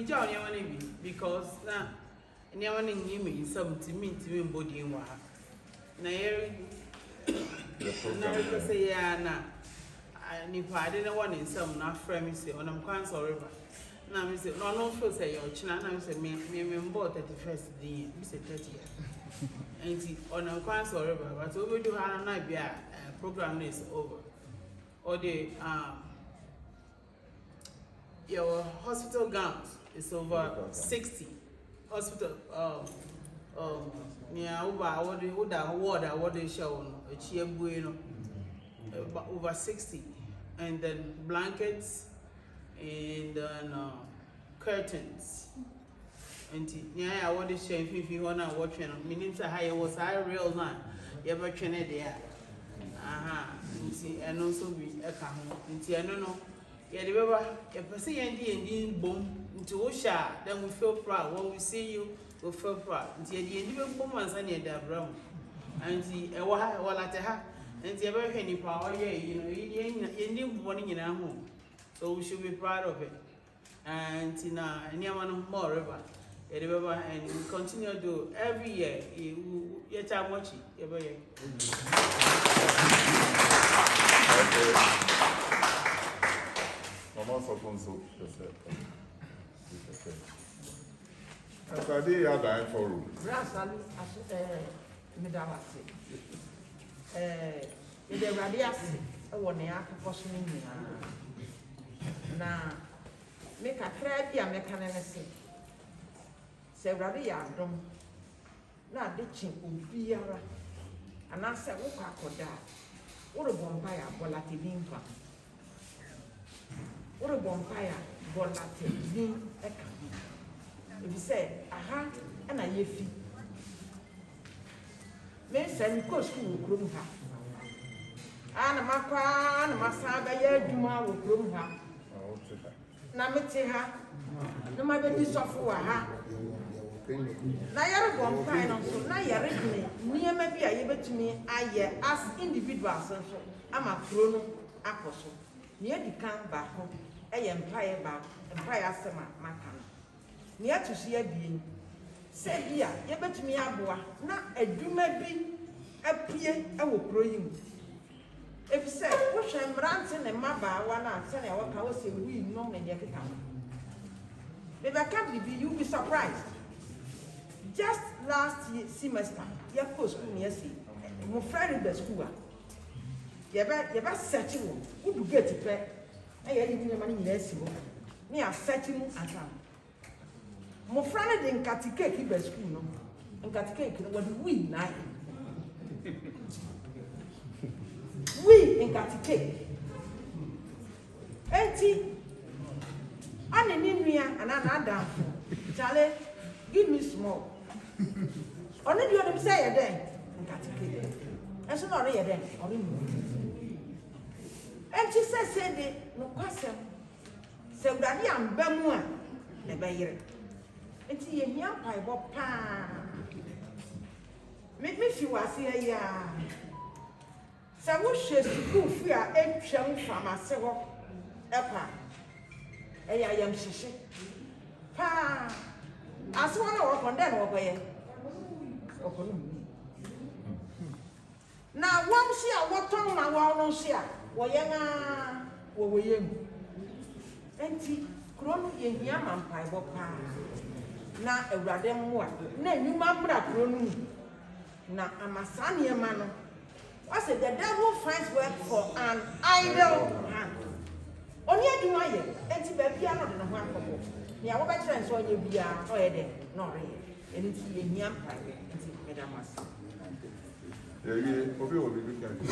me join you because now, and you want to give me something to body in water. Now, I say, yeah, now. And if I didn't want in some not friend, say, when I'm quite sorry. Now, I say, no, for say, your china, I say, me, bought 31st day, Mr. 30. And see, on a quite sorry, but we do have a night, program is over. Or the, your hospital gowns is over 60. Hospital, yeah, what they show, a cheer bueno, over 60. And then blankets and then curtains. And yeah, I want to show if you want to watch it. Meaning to high was high real man. You ever train it there? And also be a car. I don't know. Yeah, remember, if I see and boom into Osha, then we feel proud. When we see you, we feel proud. Until the end of boom and sunny at that brown. And see a while at her. And the ever any power, you know, you need morning in our home. So we should be proud of it. And Tina, and Yaman more river. Remember, and we continue to do every year. Yet I'm watching every year. Mama Sofonso, as I did, I died for you. Brasali, Medawasi. The Radiasi, a 1 year portion in me. Now, make a crab, ya mechanism. Say, Radia, don't not ditching Ubiara. And I said, what I could die. What a bonfire, Bolativimpa. What a bonfire, Bolativim. If you say, aha, and I yefi. May say, we go school will groom her. And a mapa, and a masaga, yeah, Duma will groom her. Namete her. No matter this of her. Now you're a bonfire, so now you're ready. Near maybe I able to me, I as individuals, I'm a chrono apostle. Near the camp back home, I empire back, empire summer, my camp. Near to see a being. Say, dear, you bet me a boy, not a do maybe a peer, I will grow you. If you say, push and ransom and mabba, one answer, I will say, we know and yet come. If I can't be, you'll be surprised. Just last semester, you post me yesterday. My friend in the school. You better searching. Who do get it back? I had even money less. Me are searching at home. My friend in Katika keep a school. No, and Katika what we night. We in Katika. Eti, I'm in India and I'm down. Charlie, give me small. Only you them say a day. That's not a day. And she said, no question. So that I am Bamua, the Bayer. And see a young pipe of pan. Make me feel I see a ya. So what should you fear a chum from myself? Epa. I am shishi. Pa. As one work on them over here. Now, one share what tongue my one share. Wayanga, Wayang. Auntie, Crono in Yaman Pipe. Now, a radem one. Name you, my brother. Now, I'm a son, your man. I said, the devil finds work for an idle hand. Only I do my year. Auntie, baby, I'm not in a one couple. Yeah, what I try so you be a toy, not real. And it's in Yam Pie, Madame. Yeah, will be looking at you.